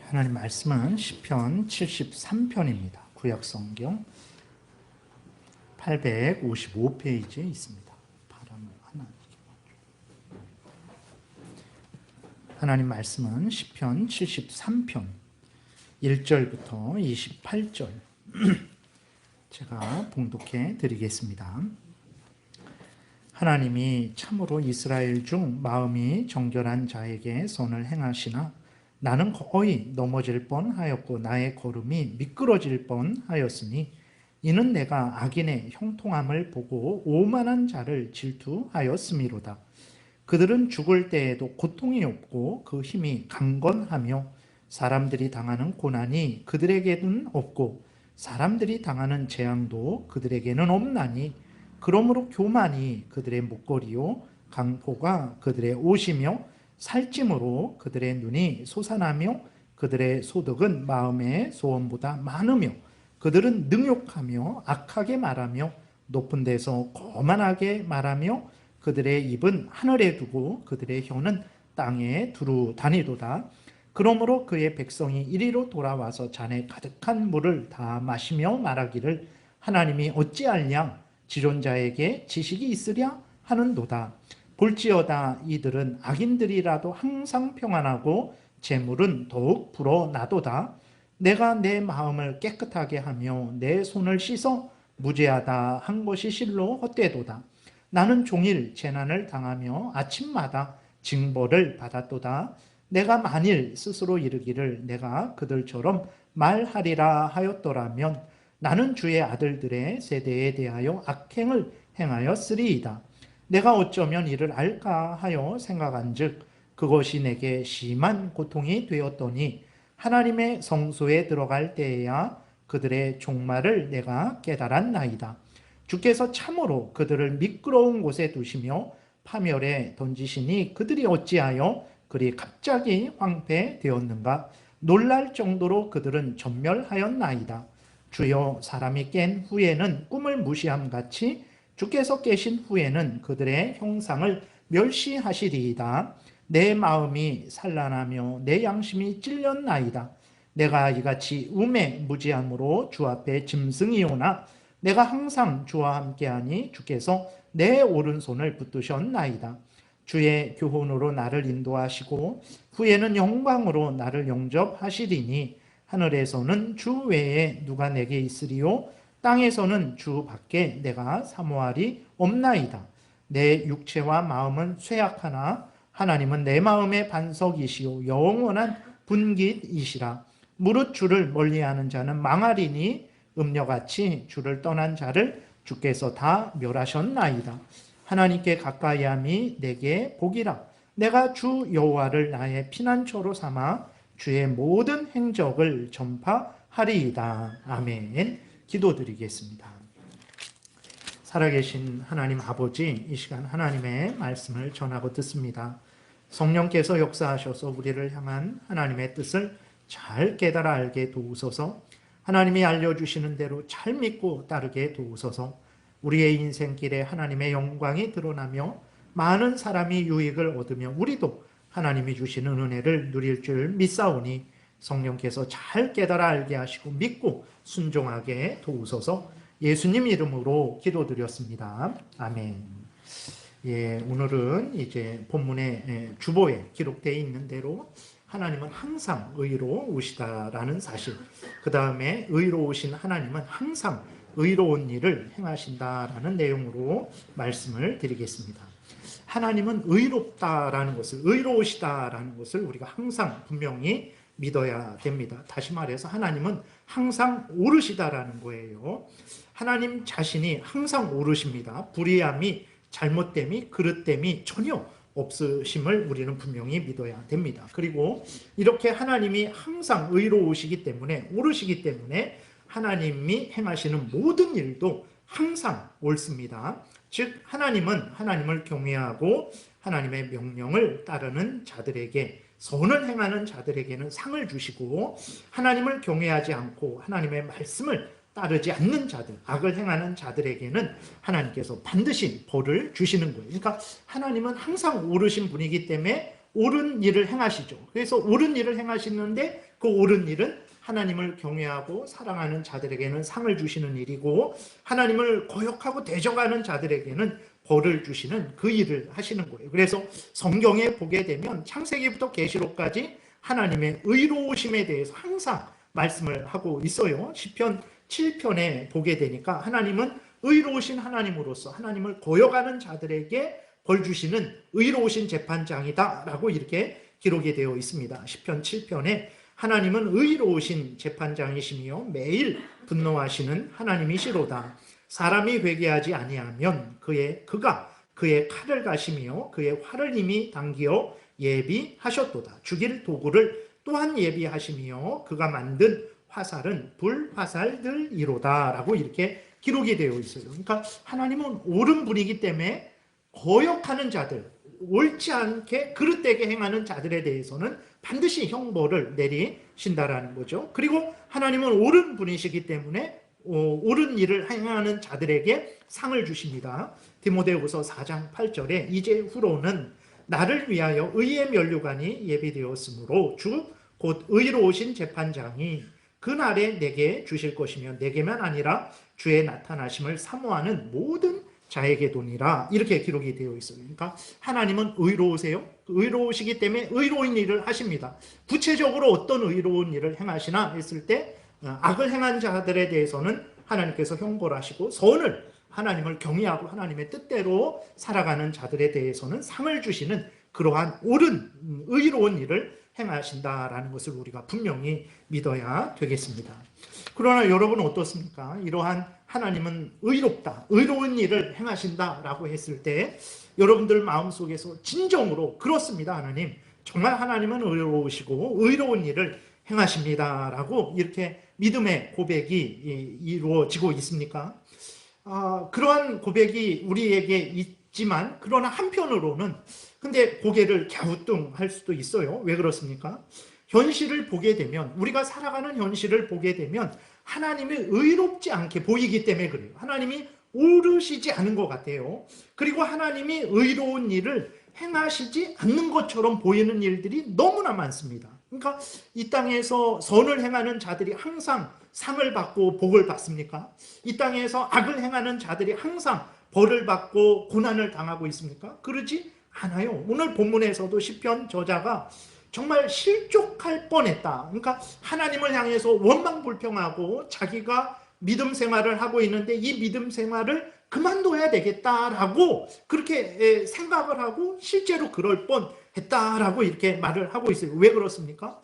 하나님 말씀은 시편 73편입니다. 구약성경 855페이지에 있습니다. 하나님 말씀은 시편 73편 1절부터 28절 제가 봉독해 드리겠습니다. 하나님이 참으로 이스라엘 중 마음이 정결한 자에게 선을 행하시나 나는 거의 넘어질 뻔하였고 나의 걸음이 미끄러질 뻔하였으니 이는 내가 악인의 형통함을 보고 오만한 자를 질투하였음이로다. 그들은 죽을 때에도 고통이 없고 그 힘이 강건하며 사람들이 당하는 고난이 그들에게는 없고 사람들이 당하는 재앙도 그들에게는 없나니 그러므로 교만이 그들의 목걸이요 강포가 그들의 옷이며 살찜으로 그들의 눈이 솟아나며 그들의 소득은 마음의 소원보다 많으며 그들은 능욕하며 악하게 말하며 높은 데서 거만하게 말하며 그들의 입은 하늘에 두고 그들의 혀는 땅에 두루 다니도다. 그러므로 그의 백성이 이리로 돌아와서 잔에 가득한 물을 다 마시며 말하기를 하나님이 어찌하랴 지존자에게 지식이 있으랴 하는도다. 볼지어다 이들은 악인들이라도 항상 평안하고 재물은 더욱 불어나도다. 내가 내 마음을 깨끗하게 하며 내 손을 씻어 무죄하다 한 것이 실로 헛되도다. 나는 종일 재난을 당하며 아침마다 징벌을 받았도다. 내가 만일 스스로 이르기를 내가 그들처럼 말하리라 하였더라면 나는 주의 아들들의 세대에 대하여 악행을 행하였으리이다. 내가 어쩌면 이를 알까 하여 생각한즉 그것이 내게 심한 고통이 되었더니 하나님의 성소에 들어갈 때에야 그들의 종말을 내가 깨달았나이다. 주께서 참으로 그들을 미끄러운 곳에 두시며 파멸에 던지시니 그들이 어찌하여 그리 갑자기 황폐되었는가. 놀랄 정도로 그들은 전멸하였나이다. 주여 사람이 깬 후에는 꿈을 무시함같이 주께서 깨신 후에는 그들의 형상을 멸시하시리이다. 내 마음이 산란하며 내 양심이 찔렸나이다. 내가 이같이 음에 무지함으로 주 앞에 짐승이오나 내가 항상 주와 함께하니 주께서 내 오른손을 붙드셨나이다. 주의 교훈으로 나를 인도하시고 후에는 영광으로 나를 영접하시리니 하늘에서는 주 외에 누가 내게 있으리요 땅에서는 주 밖에 내가 사모할이 없나이다. 내 육체와 마음은 쇠약하나 하나님은 내 마음의 반석이시요 영원한 분깃이시라. 무릇 주를 멀리하는 자는 망하리니 음녀같이 주를 떠난 자를 주께서 다 멸하셨나이다. 하나님께 가까이함이 내게 복이라. 내가 주 여호와를 나의 피난처로 삼아 주의 모든 행적을 전파하리이다. 아멘. 기도드리겠습니다. 살아계신 하나님 아버지, 이 시간 하나님의 말씀을 전하고 듣습니다. 성령께서 역사하셔서 우리를 향한 하나님의 뜻을 잘 깨달아 알게 도우소서. 하나님이 알려주시는 대로 잘 믿고 따르게 도우소서. 우리의 인생길에 하나님의 영광이 드러나며 많은 사람이 유익을 얻으며 우리도 하나님이 주시는 은혜를 누릴 줄 믿사오니 성령께서 잘 깨달아 알게 하시고 믿고 순종하게 도우소서. 예수님 이름으로 기도드렸습니다. 아멘. 예, 오늘은 이제 본문의 주보에 기록되어 있는 대로 하나님은 항상 의로우시다라는 사실, 그 다음에 의로우신 하나님은 항상 의로운 일을 행하신다라는 내용으로 말씀을 드리겠습니다. 하나님은 의롭다라는 것을, 의로우시다라는 것을 우리가 항상 분명히 믿어야 됩니다. 다시 말해서 하나님은 항상 옳으시다라는 거예요. 하나님 자신이 항상 옳으십니다. 불의함이, 잘못됨이, 그릇됨이 전혀 없으심을 우리는 분명히 믿어야 됩니다. 그리고 이렇게 하나님이 항상 의로우시기 때문에, 옳으시기 때문에 하나님이 행하시는 모든 일도 항상 옳습니다. 즉 하나님은 하나님을 경외하고 하나님의 명령을 따르는 자들에게, 선을 행하는 자들에게는 상을 주시고 하나님을 경외하지 않고 하나님의 말씀을 따르지 않는 자들, 악을 행하는 자들에게는 하나님께서 반드시 벌을 주시는 거예요. 그러니까 하나님은 항상 옳으신 분이기 때문에 옳은 일을 행하시죠. 그래서 옳은 일을 행하시는데 그 옳은 일은 하나님을 경외하고 사랑하는 자들에게는 상을 주시는 일이고 하나님을 거역하고 대적하는 자들에게는 벌을 주시는 그 일을 하시는 거예요. 그래서 성경에 보게 되면 창세기부터 계시록까지 하나님의 의로우심에 대해서 항상 말씀을 하고 있어요. 시편 7편에 보게 되니까 하나님은 의로우신 하나님으로서 하나님을 거역하는 자들에게 벌 주시는 의로우신 재판장이다 라고 이렇게 기록이 되어 있습니다. 시편 7편에 하나님은 의로우신 재판장이시며 매일 분노하시는 하나님이시로다. 사람이 회개하지 아니하면 그가 그의 칼을 가시며 그의 활을 이미 당기어 예비하셨도다. 죽일 도구를 또한 예비하시며 그가 만든 화살은 불화살들이로다 라고 이렇게 기록이 되어 있어요. 그러니까 하나님은 옳은 분이기 때문에 거역하는 자들, 옳지 않게 그릇되게 행하는 자들에 대해서는 반드시 형벌을 내리신다라는 거죠. 그리고 하나님은 옳은 분이시기 때문에 옳은 일을 행하는 자들에게 상을 주십니다. 디모데후서 4장 8절에 이제 후로는 나를 위하여 의의 면류관이 예비되었으므로 주 곧 의로우신 재판장이 그날에 내게 주실 것이며 내게만 아니라 주의 나타나심을 사모하는 모든 자에게도니라 이렇게 기록이 되어 있어요. 그러니까 하나님은 의로우세요. 의로우시기 때문에 의로운 일을 하십니다. 구체적으로 어떤 의로운 일을 행하시나 했을 때 악을 행한 자들에 대해서는 하나님께서 형벌하시고 선을 하나님을 경외하고 하나님의 뜻대로 살아가는 자들에 대해서는 상을 주시는 그러한 옳은 의로운 일을 행하신다라는 것을 우리가 분명히 믿어야 되겠습니다. 그러나 여러분은 어떻습니까? 이러한 하나님은 의롭다, 의로운 일을 행하신다라고 했을 때 여러분들 마음속에서 진정으로 그렇습니다. 하나님, 정말 하나님은 의로우시고 의로운 일을 행하십니다라고 이렇게 믿음의 고백이 이루어지고 있습니까? 그러한 고백이 우리에게 있지만 그러나 한편으로는 근데 고개를 갸우뚱할 수도 있어요. 왜 그렇습니까? 현실을 보게 되면 우리가 살아가는 현실을 보게 되면 하나님이 의롭지 않게 보이기 때문에 그래요. 하나님이 오르시지 않은 것 같아요. 그리고 하나님이 의로운 일을 행하시지 않는 것처럼 보이는 일들이 너무나 많습니다. 그러니까 이 땅에서 선을 행하는 자들이 항상 상을 받고 복을 받습니까? 이 땅에서 악을 행하는 자들이 항상 벌을 받고 고난을 당하고 있습니까? 그러지 않아요. 오늘 본문에서도 시편 저자가 정말 실족할 뻔했다. 그러니까 하나님을 향해서 원망불평하고 자기가 믿음 생활을 하고 있는데 이 믿음 생활을 그만둬야 되겠다라고 그렇게 생각을 하고 실제로 그럴 뻔했다라고 이렇게 말을 하고 있어요. 왜 그렇습니까?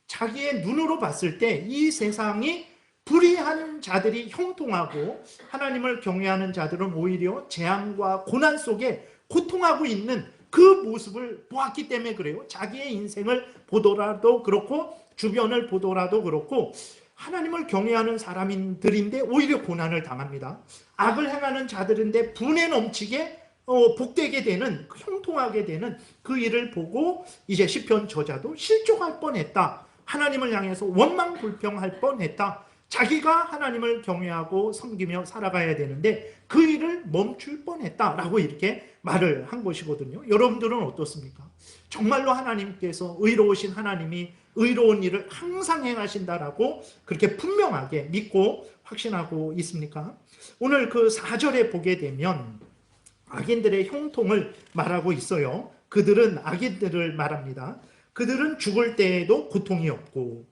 자기의 눈으로 봤을 때 이 세상이 불의한 자들이 형통하고 하나님을 경외하는 자들은 오히려 재앙과 고난 속에 고통하고 있는 그 모습을 보았기 때문에 그래요. 자기의 인생을 보더라도 그렇고 주변을 보더라도 그렇고 하나님을 경외하는 사람들인데 오히려 고난을 당합니다. 악을 행하는 자들인데 분에 넘치게 복되게 되는 형통하게 되는 그 일을 보고 이제 시편 저자도 실족할 뻔했다. 하나님을 향해서 원망불평할 뻔했다. 자기가 하나님을 경외하고 섬기며 살아가야 되는데 그 일을 멈출 뻔했다라고 이렇게 말을 한 것이거든요. 여러분들은 어떻습니까? 정말로 하나님께서 의로우신 하나님이 의로운 일을 항상 행하신다라고 그렇게 분명하게 믿고 확신하고 있습니까? 오늘 그 4절에 보게 되면 악인들의 형통을 말하고 있어요. 그들은 악인들을 말합니다. 그들은 죽을 때에도 고통이 없고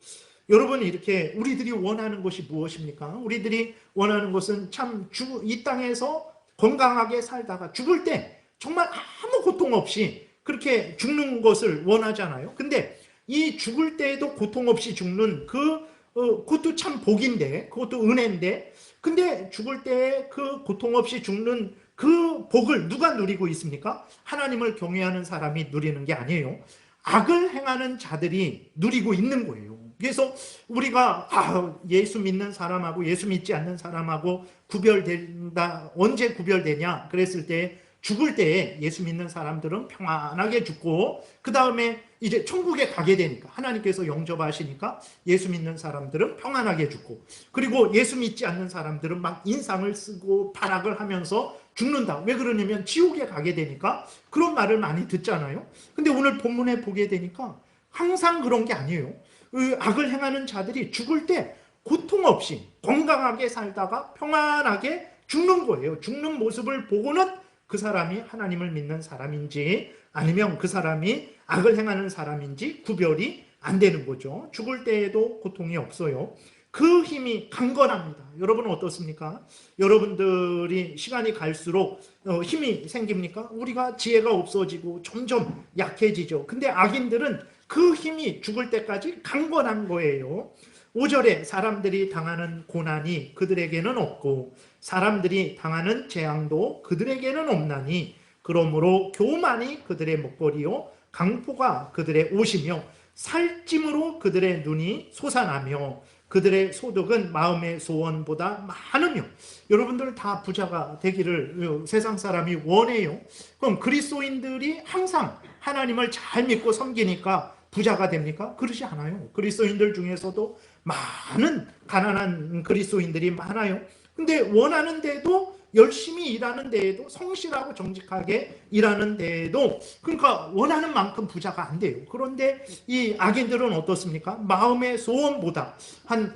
여러분 이렇게 우리들이 원하는 것이 무엇입니까? 우리들이 원하는 것은 참 이 땅에서 건강하게 살다가 죽을 때 정말 아무 고통 없이 그렇게 죽는 것을 원하잖아요. 근데 이 죽을 때에도 고통 없이 죽는 그것도 참 복인데 그것도 은혜인데 근데 죽을 때 그 고통 없이 죽는 그 복을 누가 누리고 있습니까? 하나님을 경외하는 사람이 누리는 게 아니에요. 악을 행하는 자들이 누리고 있는 거예요. 그래서 우리가 예수 믿는 사람하고 예수 믿지 않는 사람하고 구별된다. 언제 구별되냐? 그랬을 때 죽을 때에 예수 믿는 사람들은 평안하게 죽고 그 다음에 이제 천국에 가게 되니까 하나님께서 영접하시니까 예수 믿는 사람들은 평안하게 죽고 그리고 예수 믿지 않는 사람들은 막 인상을 쓰고 발악을 하면서 죽는다. 왜 그러냐면 지옥에 가게 되니까 그런 말을 많이 듣잖아요. 근데 오늘 본문에 보게 되니까 항상 그런 게 아니에요. 그 악을 행하는 자들이 죽을 때 고통 없이 건강하게 살다가 평안하게 죽는 거예요. 죽는 모습을 보고는 그 사람이 하나님을 믿는 사람인지 아니면 그 사람이 악을 행하는 사람인지 구별이 안 되는 거죠. 죽을 때에도 고통이 없어요. 그 힘이 강건합니다. 여러분은 어떻습니까? 여러분들이 시간이 갈수록 힘이 생깁니까? 우리가 지혜가 없어지고 점점 약해지죠. 근데 악인들은 그 힘이 죽을 때까지 강건한 거예요. 5절에 사람들이 당하는 고난이 그들에게는 없고 사람들이 당하는 재앙도 그들에게는 없나니 그러므로 교만이 그들의 먹거리요 강포가 그들의 옷이며 살찜으로 그들의 눈이 솟아나며 그들의 소득은 마음의 소원보다 많으며. 여러분들 다 부자가 되기를 세상 사람이 원해요. 그럼 그리스도인들이 항상 하나님을 잘 믿고 섬기니까 부자가 됩니까? 그러지 않아요. 그리스도인들 중에서도 많은 가난한 그리스도인들이 많아요. 근데 원하는데도 열심히 일하는 데에도 성실하고 정직하게 일하는 데에도 그러니까 원하는 만큼 부자가 안 돼요. 그런데 이 악인들은 어떻습니까? 마음의 소원보다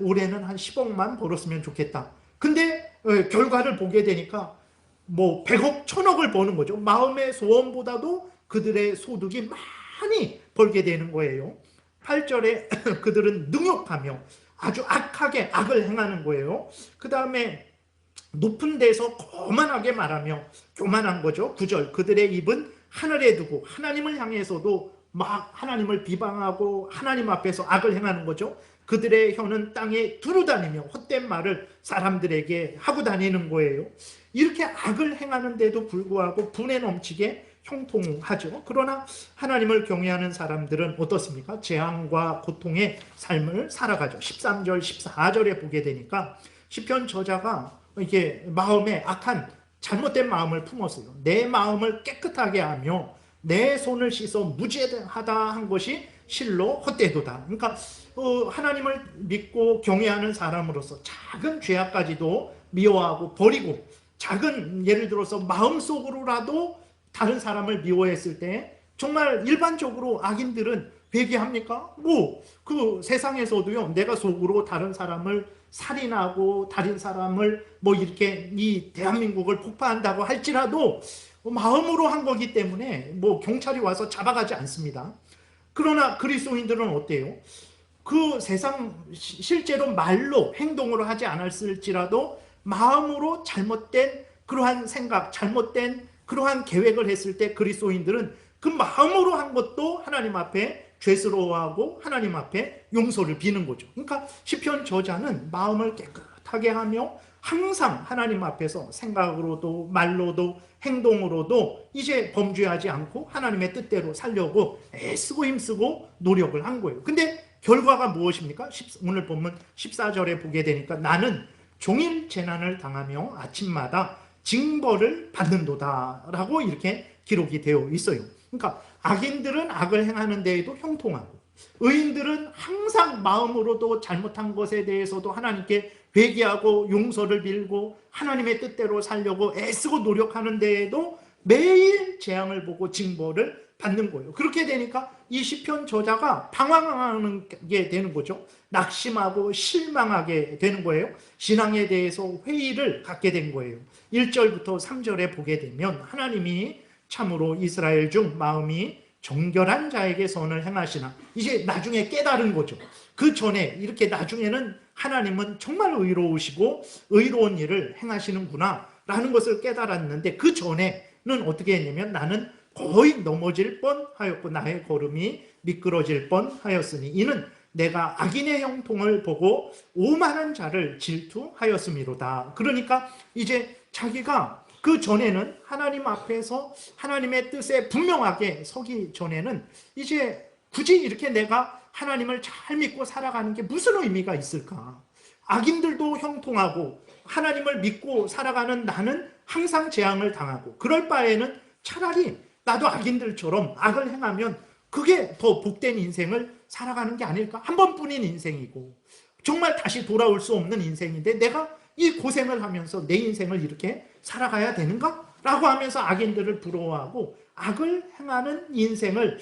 올해는 한 10억만 벌었으면 좋겠다. 근데 결과를 보게 되니까 뭐 100억, 1000억을 버는 거죠. 마음의 소원보다도 그들의 소득이 많이 벌게 되는 거예요. 8절에 그들은 능욕하며 아주 악하게 악을 행하는 거예요. 그 다음에 높은 데서 거만하게 말하며 교만한 거죠. 9절 그들의 입은 하늘에 두고 하나님을 향해서도 막 하나님을 비방하고 하나님 앞에서 악을 행하는 거죠. 그들의 혀는 땅에 두루다니며 헛된 말을 사람들에게 하고 다니는 거예요. 이렇게 악을 행하는데도 불구하고 분에 넘치게 형통하죠. 그러나 하나님을 경외하는 사람들은 어떻습니까? 재앙과 고통의 삶을 살아가죠. 13절 14절에 보게 되니까 시편 저자가 이게 마음에 악한 잘못된 마음을 품었어요. 내 마음을 깨끗하게 하며 내 손을 씻어 무죄하다 한 것이 실로 헛되도다. 그러니까 하나님을 믿고 경외하는 사람으로서 작은 죄악까지도 미워하고 버리고 작은 예를 들어서 마음속으로라도 다른 사람을 미워했을 때 정말 일반적으로 악인들은 회개합니까? 그 세상에서도요, 내가 속으로 다른 사람을 살인하고 다른 사람을 이렇게 이 대한민국을 폭파한다고 할지라도 마음으로 한 거기 때문에 경찰이 와서 잡아가지 않습니다. 그러나 그리스도인들은 어때요? 그 세상 실제로 말로 행동으로 하지 않았을지라도 마음으로 잘못된 그러한 생각, 잘못된 그러한 계획을 했을 때 그리스도인들은 그 마음으로 한 것도 하나님 앞에 죄스러워하고 하나님 앞에 용서를 비는 거죠. 그러니까 시편 저자는 마음을 깨끗하게 하며 항상 하나님 앞에서 생각으로도 말로도 행동으로도 이제 범죄하지 않고 하나님의 뜻대로 살려고 애쓰고 힘쓰고 노력을 한 거예요. 근데 결과가 무엇입니까? 오늘 본문 14절에 보게 되니까 나는 종일 재난을 당하며 아침마다 징벌을 받는도다 라고 이렇게 기록이 되어 있어요. 그러니까 악인들은 악을 행하는 데에도 형통하고 의인들은 항상 마음으로도 잘못한 것에 대해서도 하나님께 회개하고 용서를 빌고 하나님의 뜻대로 살려고 애쓰고 노력하는 데에도 매일 재앙을 보고 징벌을 받는 거예요. 그렇게 되니까 이 시편 저자가 방황하는 게 되는 거죠. 낙심하고 실망하게 되는 거예요. 신앙에 대해서 회의를 갖게 된 거예요. 1절부터 3절에 보게 되면 하나님이 참으로 이스라엘 중 마음이 정결한 자에게 선을 행하시나 이제 나중에 깨달은 거죠. 그 전에 이렇게 나중에는 하나님은 정말 의로우시고 의로운 일을 행하시는구나 라는 것을 깨달았는데 그 전에는 어떻게 했냐면 나는 거의 넘어질 뻔하였고 나의 걸음이 미끄러질 뻔하였으니 이는 내가 악인의 형통을 보고 오만한 자를 질투하였음이로다. 그러니까 이제 자기가 그 전에는 하나님 앞에서 하나님의 뜻에 분명하게 서기 전에는 이제 굳이 이렇게 내가 하나님을 잘 믿고 살아가는 게 무슨 의미가 있을까? 악인들도 형통하고 하나님을 믿고 살아가는 나는 항상 재앙을 당하고 그럴 바에는 차라리 나도 악인들처럼 악을 행하면 그게 더 복된 인생을 살아가는 게 아닐까? 한 번뿐인 인생이고 정말 다시 돌아올 수 없는 인생인데 내가 이 고생을 하면서 내 인생을 이렇게 살아가야 되는가? 라고 하면서 악인들을 부러워하고 악을 행하는 인생을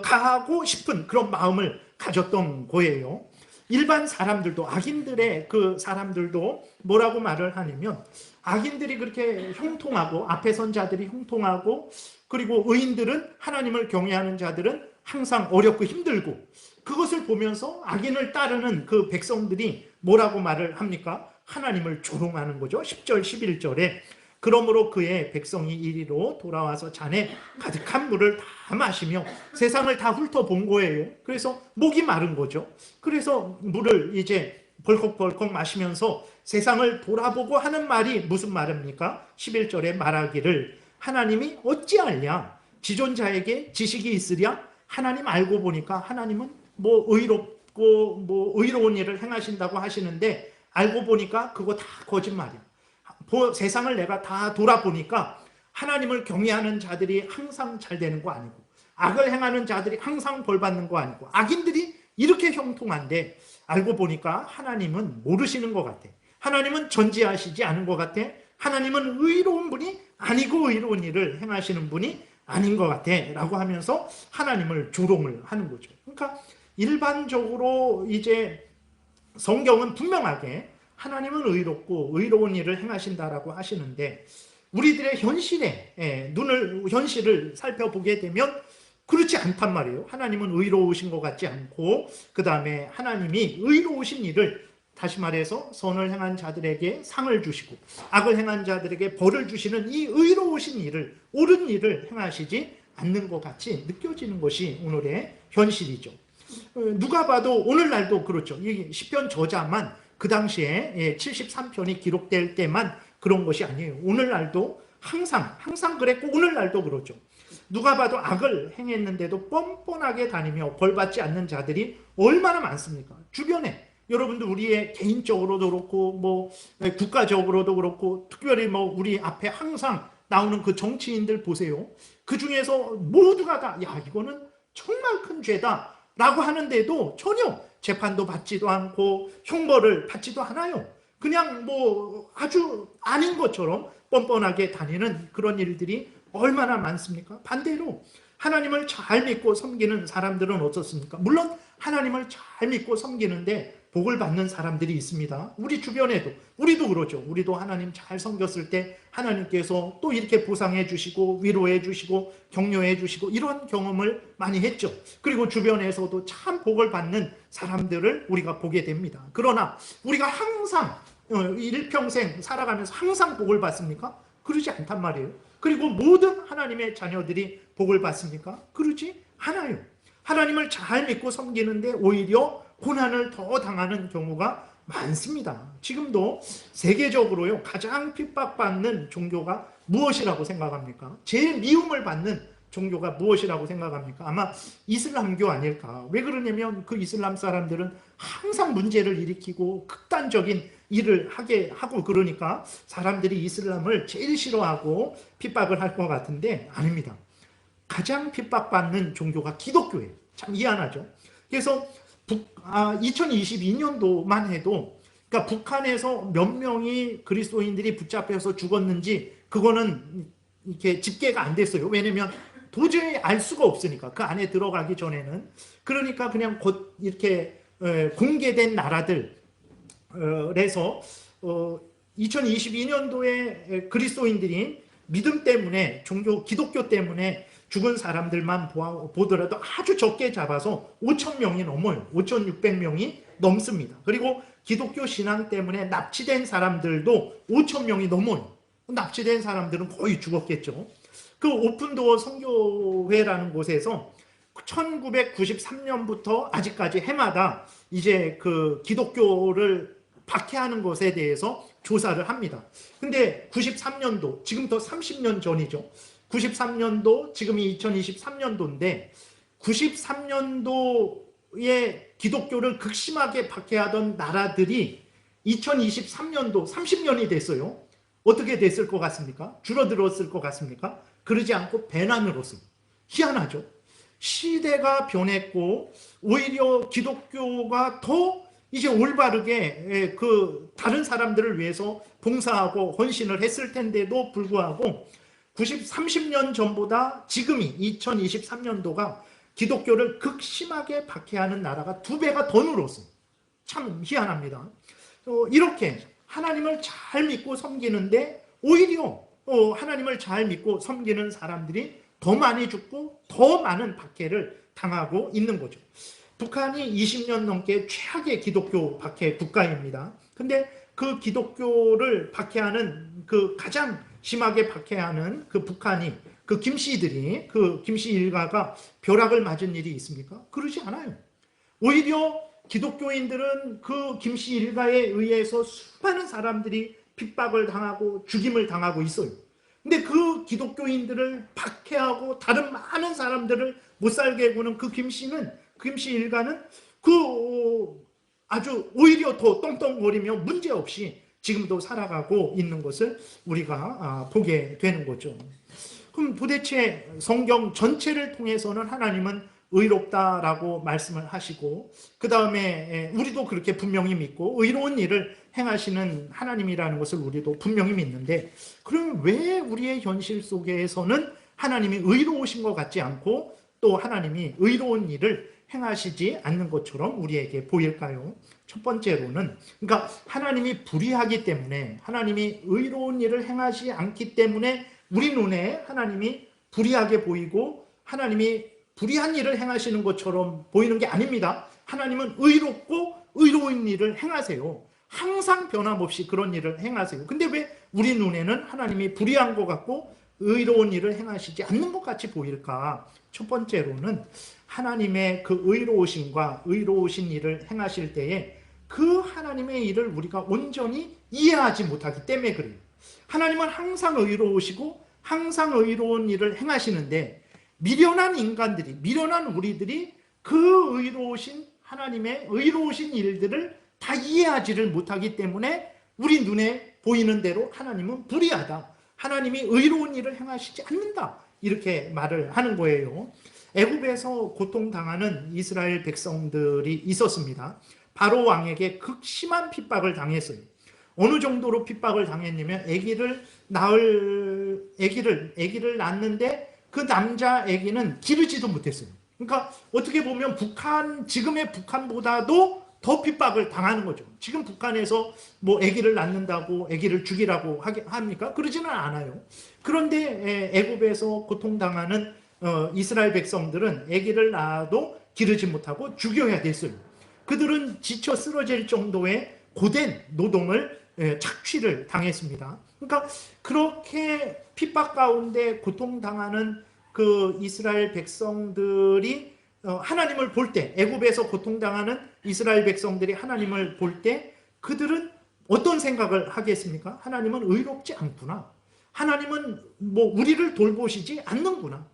가고 싶은 그런 마음을 가졌던 거예요. 일반 사람들도, 악인들의 그 사람들도 뭐라고 말을 하냐면, 악인들이 그렇게 형통하고, 앞에 선 자들이 형통하고, 그리고 의인들은, 하나님을 경외하는 자들은 항상 어렵고 힘들고, 그것을 보면서 악인을 따르는 그 백성들이 뭐라고 말을 합니까? 하나님을 조롱하는 거죠. 10절 11절에 그러므로 그의 백성이 이리로 돌아와서 잔에 가득한 물을 다 마시며 세상을 다 훑어본 거예요. 그래서 목이 마른 거죠. 그래서 물을 이제 벌컥벌컥 마시면서 세상을 돌아보고 하는 말이 무슨 말입니까? 11절에 말하기를 하나님이 어찌하랴? 지존자에게 지식이 있으랴? 하나님 알고 보니까 하나님은 뭐 의롭고 뭐 의로운 일을 행하신다고 하시는데 알고 보니까 그거 다 거짓말이야. 세상을 내가 다 돌아보니까 하나님을 경외하는 자들이 항상 잘 되는 거 아니고, 악을 행하는 자들이 항상 벌 받는 거 아니고, 악인들이 이렇게 형통한데 알고 보니까 하나님은 모르시는 것 같아. 하나님은 전지하시지 않은 것 같아. 하나님은 의로운 분이 아니고 의로운 일을 행하시는 분이 아닌 것 같아 라고 하면서 하나님을 조롱을 하는 거죠. 그러니까 일반적으로 이제 성경은 분명하게 하나님은 의롭고 의로운 일을 행하신다라고 하시는데, 우리들의 현실을 살펴보게 되면 그렇지 않단 말이에요. 하나님은 의로우신 것 같지 않고, 그 다음에 하나님이 의로우신 일을, 다시 말해서 선을 행한 자들에게 상을 주시고 악을 행한 자들에게 벌을 주시는 이 의로우신 일을, 옳은 일을 행하시지 않는 것 같이 느껴지는 것이 오늘의 현실이죠. 누가 봐도 오늘날도 그렇죠. 이 시편 저자만 그 당시에 73편이 기록될 때만 그런 것이 아니에요. 오늘날도 항상 그랬고 오늘날도 그렇죠. 누가 봐도 악을 행했는데도 뻔뻔하게 다니며 벌받지 않는 자들이 얼마나 많습니까? 주변에. 여러분들 우리의 개인적으로도 그렇고 뭐 국가적으로도 그렇고, 특별히 뭐 우리 앞에 항상 나오는 그 정치인들 보세요. 그 중에서 모두가 다 야, 이거는 정말 큰 죄다 라고 하는데도 전혀 재판도 받지도 않고 형벌을 받지도 않아요. 그냥 뭐 아주 아닌 것처럼 뻔뻔하게 다니는 그런 일들이 얼마나 많습니까? 반대로 하나님을 잘 믿고 섬기는 사람들은 어떻습니까? 물론 하나님을 잘 믿고 섬기는데 복을 받는 사람들이 있습니다. 우리 주변에도, 우리도 그러죠. 우리도 하나님 잘 섬겼을 때 하나님께서 또 이렇게 보상해 주시고 위로해 주시고 격려해 주시고 이런 경험을 많이 했죠. 그리고 주변에서도 참 복을 받는 사람들을 우리가 보게 됩니다. 그러나 우리가 항상 일평생 살아가면서 항상 복을 받습니까? 그러지 않단 말이에요. 그리고 모든 하나님의 자녀들이 복을 받습니까? 그러지 않아요. 하나님을 잘 믿고 섬기는데 오히려 고난을 더 당하는 경우가 많습니다. 지금도 세계적으로요, 가장 핍박받는 종교가 무엇이라고 생각합니까? 제일 미움을 받는 종교가 무엇이라고 생각합니까? 아마 이슬람교 아닐까. 왜 그러냐면 그 이슬람 사람들은 항상 문제를 일으키고 극단적인 일을 하게 하고, 그러니까 사람들이 이슬람을 제일 싫어하고 핍박을 할 것 같은데 아닙니다. 가장 핍박받는 종교가 기독교예요. 참 희한하죠. 그래서 2022년도만 해도, 그러니까 북한에서 몇 명이 그리스도인들이 붙잡혀서 죽었는지 그거는 이렇게 집계가 안 됐어요. 왜냐면 도저히 알 수가 없으니까, 그 안에 들어가기 전에는. 그러니까 그냥 곧 이렇게 공개된 나라들에서 2022년도에 그리스도인들이 믿음 때문에, 기독교 때문에 죽은 사람들만 보더라도 아주 적게 잡아서 5,000명이 넘어요. 5,600명이 넘습니다. 그리고 기독교 신앙 때문에 납치된 사람들도 5,000명이 넘어요. 납치된 사람들은 거의 죽었겠죠. 그 오픈도어 선교회라는 곳에서 1993년부터 아직까지 해마다 이제 그 기독교를 박해하는 것에 대해서 조사를 합니다. 근데 93년도, 지금부터 30년 전이죠. 93년도, 지금이 2023년도인데 93년도에 기독교를 극심하게 박해하던 나라들이 2023년도 30년이 됐어요. 어떻게 됐을 것 같습니까? 줄어들었을 것 같습니까? 그러지 않고 배난으로서. 희한하죠. 시대가 변했고 오히려 기독교가 더 이제 올바르게 그 다른 사람들을 위해서 봉사하고 헌신을 했을 텐데도 불구하고 30년 전보다 지금이 2023년도가 기독교를 극심하게 박해하는 나라가 2배가 더 늘었어요. 참 희한합니다. 이렇게 하나님을 잘 믿고 섬기는데 오히려 하나님을 잘 믿고 섬기는 사람들이 더 많이 죽고 더 많은 박해를 당하고 있는 거죠. 북한이 20년 넘게 최악의 기독교 박해 국가입니다. 근데 그 기독교를 박해하는 그 가장 심하게 박해하는 그 북한이 그 김씨들이 그 김씨 일가가 벼락을 맞은 일이 있습니까? 그러지 않아요. 오히려 기독교인들은 그 김씨 일가에 의해서 수많은 사람들이 핍박을 당하고 죽임을 당하고 있어요. 근데 그 기독교인들을 박해하고 다른 많은 사람들을 못 살게 구는 그 김씨 일가는 아주 오히려 더 떵떵거리며 문제없이 지금도 살아가고 있는 것을 우리가 보게 되는 거죠. 그럼 도대체 성경 전체를 통해서는 하나님은 의롭다라고 말씀을 하시고 그 다음에 우리도 그렇게 분명히 믿고 의로운 일을 행하시는 하나님이라는 것을 우리도 분명히 믿는데, 그럼 왜 우리의 현실 속에서는 하나님이 의로우신 것 같지 않고 또 하나님이 의로운 일을 행하시지 않는 것처럼 우리에게 보일까요? 첫 번째로는, 그러니까 하나님이 불의하기 때문에, 하나님이 의로운 일을 행하지 않기 때문에 우리 눈에 하나님이 불의하게 보이고 하나님이 불의한 일을 행하시는 것처럼 보이는 게 아닙니다. 하나님은 의롭고 의로운 일을 행하세요. 항상 변함없이 그런 일을 행하세요. 근데 왜 우리 눈에는 하나님이 불의한 것 같고 의로운 일을 행하시지 않는 것 같이 보일까? 첫 번째로는 하나님의 그 의로우심과 의로우신 일을 행하실 때에 그 하나님의 일을 우리가 온전히 이해하지 못하기 때문에 그래요. 하나님은 항상 의로우시고 항상 의로운 일을 행하시는데 미련한 인간들이, 미련한 우리들이 그 의로우신 하나님의 의로우신 일들을 다 이해하지를 못하기 때문에 우리 눈에 보이는 대로 하나님은 불의하다, 하나님이 의로운 일을 행하시지 않는다, 이렇게 말을 하는 거예요. 애굽에서 고통당하는 이스라엘 백성들이 있었습니다. 바로 왕에게 극심한 핍박을 당했어요. 어느 정도로 핍박을 당했냐면 아기를 낳는데 그 남자 아기는 기르지도 못했어요. 그러니까 어떻게 보면 지금의 북한보다도 더 핍박을 당하는 거죠. 지금 북한에서 뭐 아기를 낳는다고 아기를 죽이라고 합니까? 그러지는 않아요. 그런데 애굽에서 고통당하는 이스라엘 백성들은 아기를 낳아도 기르지 못하고 죽여야 됐어요. 그들은 지쳐 쓰러질 정도의 고된 노동을 착취를 당했습니다. 그러니까 그렇게 핍박 가운데 고통당하는 그 이스라엘 백성들이 하나님을 볼 때, 애굽에서 고통당하는 이스라엘 백성들이 하나님을 볼 때 그들은 어떤 생각을 하겠습니까? 하나님은 의롭지 않구나. 하나님은 뭐 우리를 돌보시지 않는구나.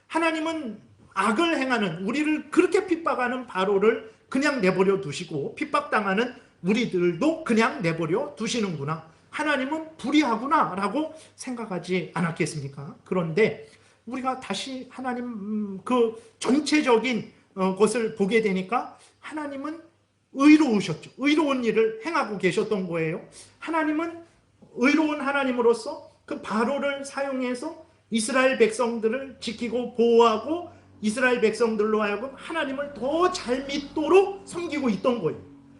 하나님은 악을 행하는, 우리를 그렇게 핍박하는 바로를 그냥 내버려 두시고 핍박당하는 우리들도 그냥 내버려 두시는구나. 하나님은 불의하구나 라고 생각하지 않았겠습니까? 그런데 우리가 다시 하나님 그 전체적인 것을 보게 되니까 하나님은 의로우셨죠. 의로운 일을 행하고 계셨던 거예요. 하나님은 의로운 하나님으로서 그 바로를 사용해서 이스라엘 백성들을 지키고 보호하고 이스라엘 백성들로 하여금 하나님을 더 잘 믿도록 섬기고 있던 거예요.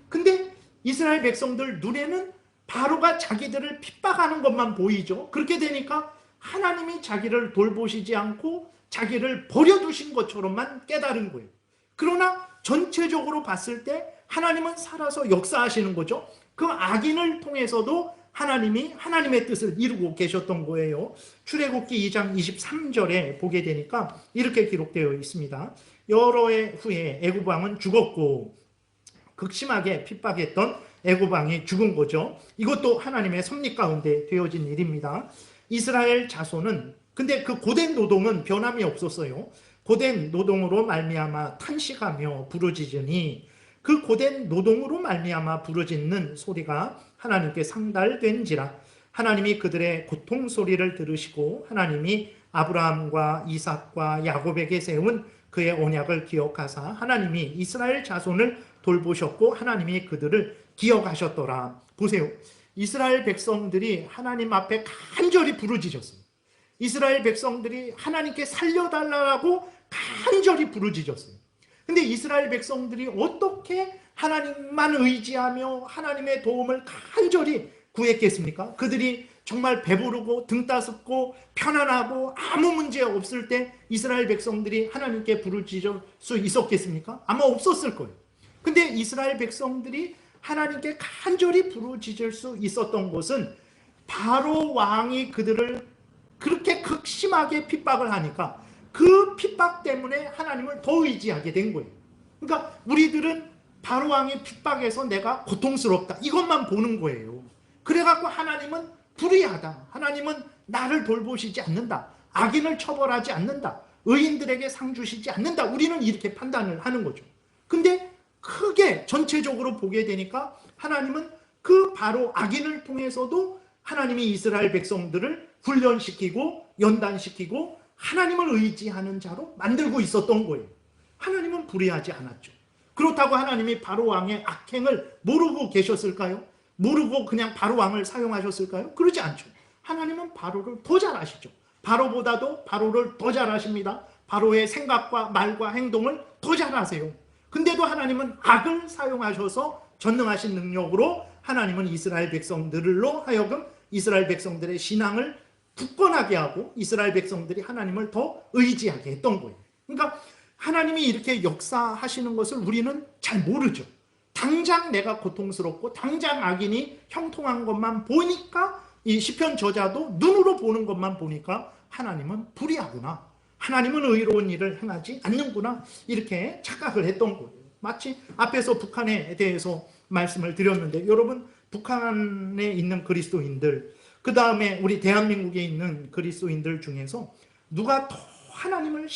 근데 이스라엘 백성들 눈에는 바로가 자기들을 핍박하는 것만 보이죠. 그렇게 되니까 하나님이 자기를 돌보시지 않고 자기를 버려두신 것처럼만 깨달은 거예요. 그러나 전체적으로 봤을 때 하나님은 살아서 역사하시는 거죠. 그 악인을 통해서도 하나님이 하나님의 뜻을 이루고 계셨던 거예요. 출애굽기 2장 23절에 보게 되니까 이렇게 기록되어 있습니다. 여러 해 후에 애굽 왕은 죽었고 극심하게 핍박했던 애굽 왕이 죽은 거죠. 이것도 하나님의 섭리 가운데 되어진 일입니다. 이스라엘 자손은, 근데 그 고된 노동은 변함이 없었어요. 고된 노동으로 말미암아 탄식하며 부르짖으니 그 고된 노동으로 말미암아 부르짖는 소리가 하나님께 상달된지라. 하나님이 그들의 고통 소리를 들으시고 하나님이 아브라함과 이삭과 야곱에게 세운 그의 언약을 기억하사 하나님이 이스라엘 자손을 돌보셨고 하나님이 그들을 기억하셨더라. 보세요. 이스라엘 백성들이 하나님 앞에 간절히 부르짖었어요. 이스라엘 백성들이 하나님께 살려달라고 간절히 부르짖었어요. 근데 이스라엘 백성들이 어떻게 하나님만 의지하며 하나님의 도움을 간절히 구했겠습니까? 그들이 정말 배부르고 등 따숩고 편안하고 아무 문제 없을 때 이스라엘 백성들이 하나님께 부르짖을 수 있었겠습니까? 아마 없었을 거예요. 근데 이스라엘 백성들이 하나님께 간절히 부르짖을 수 있었던 것은 바로 왕이 그들을 그렇게 극심하게 핍박을 하니까 그 핍박 때문에 하나님을 더 의지하게 된 거예요. 그러니까 우리들은 바로 왕의 핍박에서 내가 고통스럽다 이것만 보는 거예요. 그래갖고 하나님은 불의하다, 하나님은 나를 돌보시지 않는다, 악인을 처벌하지 않는다, 의인들에게 상 주시지 않는다, 우리는 이렇게 판단을 하는 거죠. 근데 크게 전체적으로 보게 되니까 하나님은 그 바로 악인을 통해서도 하나님이 이스라엘 백성들을 훈련시키고 연단시키고 하나님을 의지하는 자로 만들고 있었던 거예요. 하나님은 불의하지 않았죠. 그렇다고 하나님이 바로 왕의 악행을 모르고 계셨을까요? 모르고 그냥 바로 왕을 사용하셨을까요? 그러지 않죠. 하나님은 바로를 더 잘 아시죠. 바로보다도 바로를 더 잘 아십니다. 바로의 생각과 말과 행동을 더 잘 아세요. 근데도 하나님은 악을 사용하셔서 전능하신 능력으로 하나님은 이스라엘 백성들로 하여금 이스라엘 백성들의 신앙을 굳건하게 하고 이스라엘 백성들이 하나님을 더 의지하게 했던 거예요. 그러니까 하나님이 이렇게 역사하시는 것을 우리는 잘 모르죠. 당장 내가 고통스럽고 당장 악인이 형통한 것만 보니까 이 시편 저자도 눈으로 보는 것만 보니까 하나님은 불의하구나, 하나님은 의로운 일을 행하지 않는구나 이렇게 착각을 했던 거예요. 마치 앞에서 북한에 대해서 말씀을 드렸는데 여러분 북한에 있는 그리스도인들 그 다음에 우리 대한민국에 있는 그리스도인들 중에서 누가 더 하나님을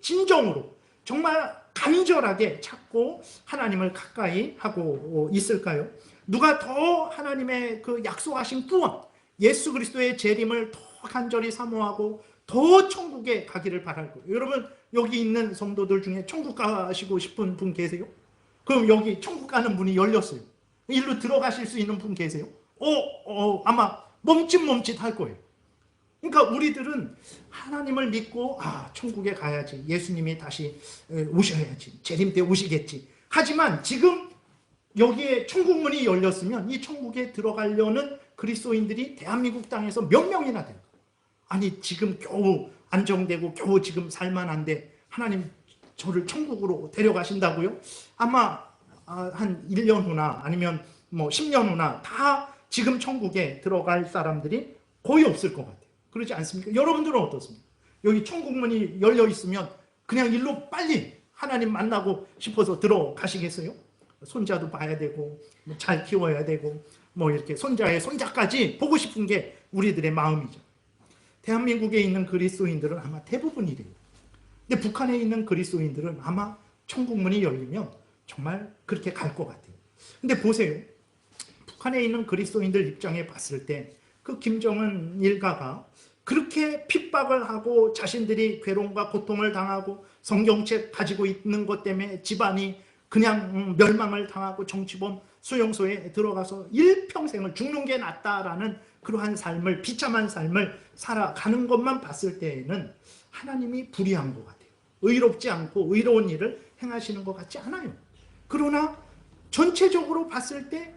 진정으로 정말 간절하게 찾고 하나님을 가까이 하고 있을까요? 누가 더 하나님의 그 약속하신 구원, 예수 그리스도의 재림을 더 간절히 사모하고 더 천국에 가기를 바랄 거예요. 여러분 여기 있는 성도들 중에 천국 가시고 싶은 분 계세요? 그럼 여기 천국 가는 문이 열렸어요. 일로 들어가실 수 있는 분 계세요? 아마 멈칫멈칫 할 거예요. 그러니까 우리들은 하나님을 믿고 천국에 가야지, 예수님이 다시 오셔야지, 재림 때 오시겠지. 하지만 지금 여기에 천국 문이 열렸으면 이 천국에 들어가려는 그리스도인들이 대한민국 땅에서 몇 명이나 될까? 아니 지금 겨우 안정되고 겨우 지금 살만한데 하나님 저를 천국으로 데려가신다고요? 아마 한 1년 후나 아니면 뭐 10년 후나 다 지금 천국에 들어갈 사람들이 거의 없을 것 같아요. 그렇지 않습니까? 여러분들은 어떻습니까? 여기 천국 문이 열려 있으면 그냥 일로 빨리 하나님 만나고 싶어서 들어가시겠어요? 손자도 봐야 되고 잘 키워야 되고 뭐 이렇게 손자의 손자까지 보고 싶은 게 우리들의 마음이죠. 대한민국에 있는 그리스도인들은 아마 대부분 이래요. 근데 북한에 있는 그리스도인들은 아마 천국 문이 열리면 정말 그렇게 갈 것 같아요. 근데 보세요. 북한에 있는 그리스도인들 입장에 봤을 때 그 김정은 일가가 그렇게 핍박을 하고 자신들이 괴로움과 고통을 당하고 성경책 가지고 있는 것 때문에 집안이 그냥 멸망을 당하고 정치범 수용소에 들어가서 일평생을 죽는 게 낫다라는 그러한 삶을, 비참한 삶을 살아가는 것만 봤을 때에는 하나님이 불의한 것 같아요. 의롭지 않고 의로운 일을 행하시는 것 같지 않아요. 그러나 전체적으로 봤을 때